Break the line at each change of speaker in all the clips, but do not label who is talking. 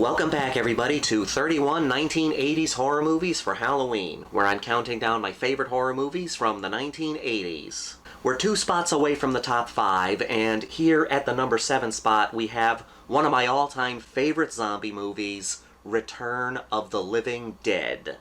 Welcome back, everybody, to 31 1980s horror movies for Halloween, where I'm counting down my favorite horror movies from the 1980s. We're 2 spots away from the top 5, and here at the number 7 spot we have one of my all-time favorite zombie movies, Return of the Living Dead.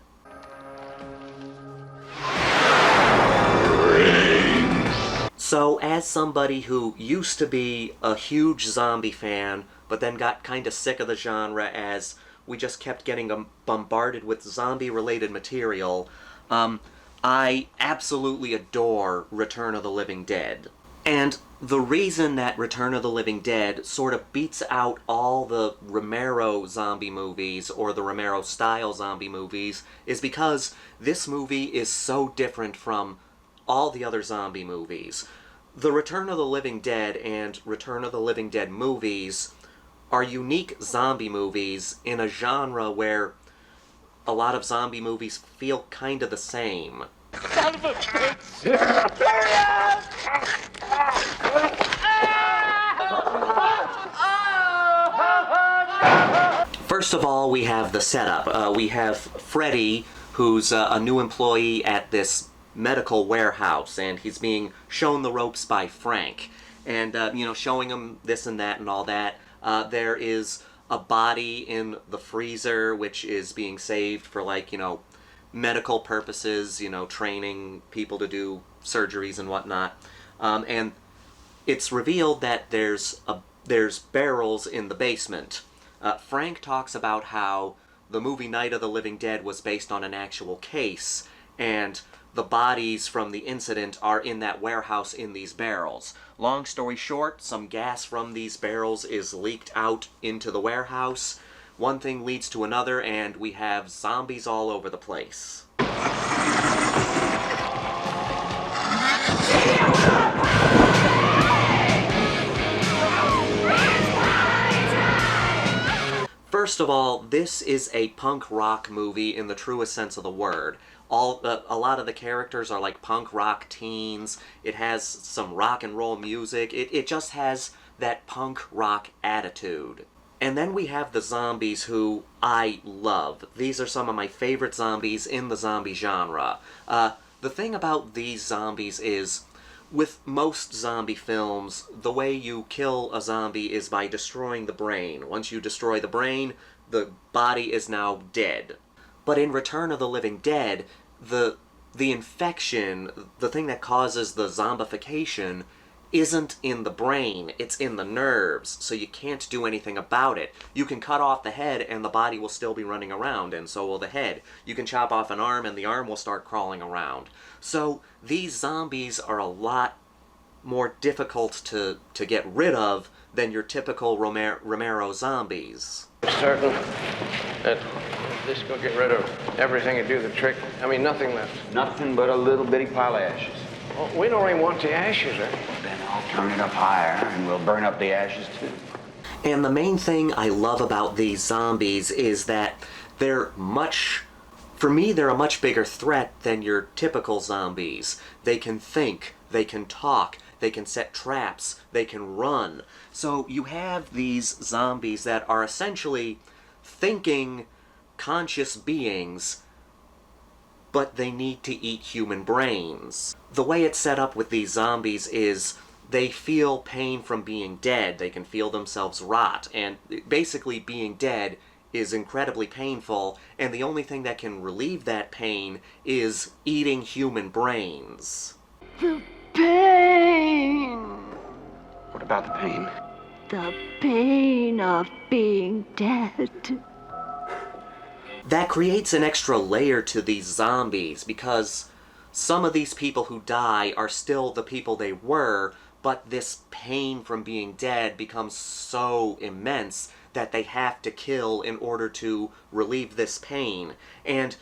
So, as somebody who used to be a huge zombie fan, but then got kind of sick of the genre as we just kept getting bombarded with zombie-related material, I absolutely adore Return of the Living Dead. And the reason that Return of the Living Dead sort of beats out all the Romero zombie movies, or the Romero-style zombie movies, is because this movie is so different from all the other zombie movies. The Return of the Living Dead and Return of the Living Dead movies are unique zombie movies in a genre where a lot of zombie movies feel kind of the same.
Son of a bitch!
First of all, we have the setup. We have Freddy, who's a new employee at this medical warehouse, and he's being shown the ropes by Frank. And, showing him this and that and all that. There is a body in the freezer which is being saved for, medical purposes, training people to do surgeries and whatnot. And it's revealed that there's barrels in the basement. Frank talks about how the movie Night of the Living Dead was based on an actual case, and the bodies from the incident are in that warehouse in these barrels. Long story short, some gas from these barrels is leaked out into the warehouse. One thing leads to another, and we have zombies all over the place. First of all, this is a punk rock movie in the truest sense of the word. A lot of the characters are like punk rock teens. It has some rock and roll music. It just has that punk rock attitude. And then we have the zombies, who I love. These are some of my favorite zombies in the zombie genre. The thing about these zombies is, with most zombie films, the way you kill a zombie is by destroying the brain. Once you destroy the brain, the body is now dead. But in Return of the Living Dead, the infection, the thing that causes the zombification, isn't in the brain, it's in the nerves, so you can't do anything about it. You can cut off the head and the body will still be running around, and so will the head. You can chop off an arm and the arm will start crawling around. So these zombies are a lot more difficult to get rid of than your typical Romero zombies.
Certain that this will get rid of everything and do the trick? I mean, nothing left.
Nothing but a little bitty pile of ashes.
Well, we don't even want the ashes, eh?
Then I'll turn it up higher and we'll burn up the ashes too.
And the main thing I love about these zombies is that they're for me, they're a much bigger threat than your typical zombies. They can think, they can talk, they can set traps, they can run. So you have these zombies that are essentially thinking, conscious beings, but they need to eat human brains. The way it's set up with these zombies is they feel pain from being dead. They can feel themselves rot, and basically being dead is incredibly painful, and the only thing that can relieve that pain is eating human brains.
The pain!
What about the pain?
The pain of being dead.
That creates an extra layer to these zombies, because some of these people who die are still the people they were, but this pain from being dead becomes so immense that they have to kill in order to relieve this pain. And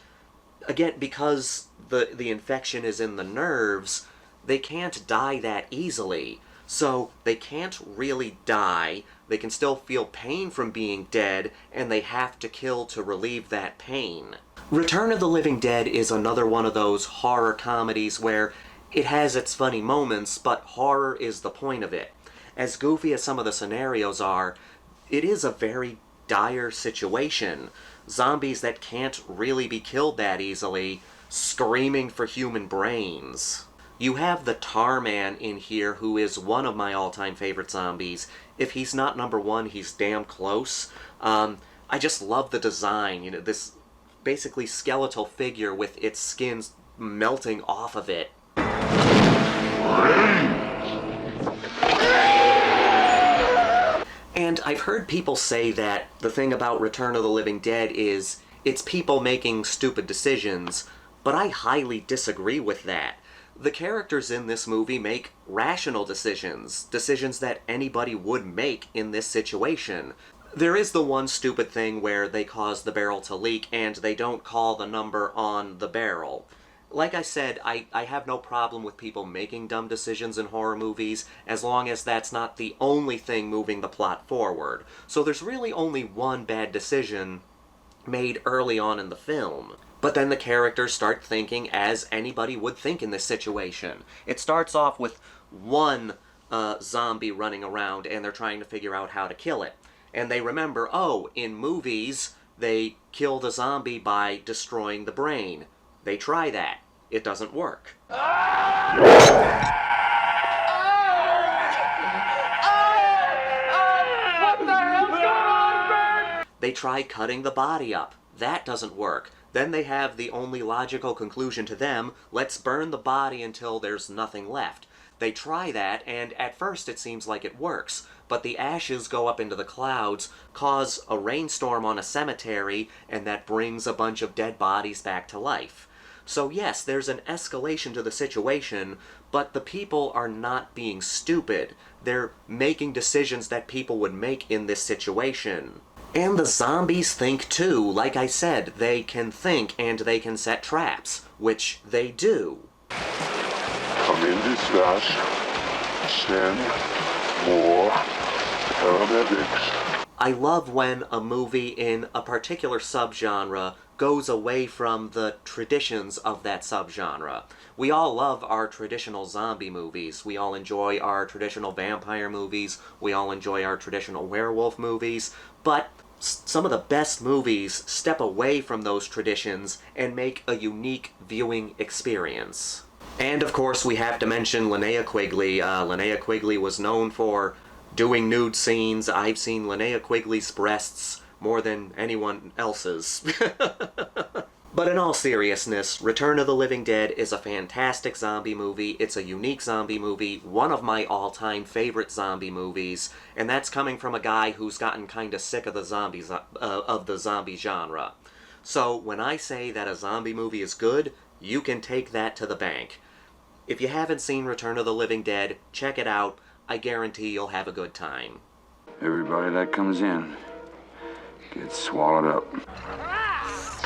again, because the infection is in the nerves, they can't die that easily. So they can't really die, they can still feel pain from being dead, and they have to kill to relieve that pain. Return of the Living Dead is another one of those horror comedies where it has its funny moments, but horror is the point of it. As goofy as some of the scenarios are, it is a very dire situation. Zombies that can't really be killed that easily, screaming for human brains. You have the Tar Man in here, who is one of my all-time favorite zombies. If he's not number one, he's damn close. I just love the design, you know, this basically skeletal figure with its skin melting off of it. And I've heard people say that the thing about Return of the Living Dead is it's people making stupid decisions, but I highly disagree with that. The characters in this movie make rational decisions, decisions that anybody would make in this situation. There is the one stupid thing where they cause the barrel to leak and they don't call the number on the barrel. Like I said, I have no problem with people making dumb decisions in horror movies as long as that's not the only thing moving the plot forward. So there's really only one bad decision made early on in the film. But then the characters start thinking as anybody would think in this situation. It starts off with one zombie running around and they're trying to figure out how to kill it. And they remember, oh, in movies, they kill the zombie by destroying the brain. They try that. It doesn't work. They try cutting the body up. That doesn't work. Then they have the only logical conclusion to them, let's burn the body until there's nothing left. They try that, and at first it seems like it works, but the ashes go up into the clouds, cause a rainstorm on a cemetery, and that brings a bunch of dead bodies back to life. So yes, there's an escalation to the situation, but the people are not being stupid. They're making decisions that people would make in this situation. And the zombies think too. Like I said, they can think and they can set traps, which they do.
Come in dispatch. Send more paramedics.
I love when a movie in a particular subgenre goes away from the traditions of that subgenre. We all love our traditional zombie movies. We all enjoy our traditional vampire movies. We all enjoy our traditional werewolf movies. But some of the best movies step away from those traditions and make a unique viewing experience. And of course we have to mention Linea Quigley. Linea Quigley was known for doing nude scenes. I've seen Linea Quigley's breasts more than anyone else's. But in all seriousness, Return of the Living Dead is a fantastic zombie movie. It's a unique zombie movie, one of my all-time favorite zombie movies, and that's coming from a guy who's gotten kinda sick of the zombie genre. So when I say that a zombie movie is good, you can take that to the bank. If you haven't seen Return of the Living Dead, check it out. I guarantee you'll have a good time.
Everybody that comes in gets swallowed up.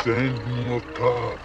Send more cops.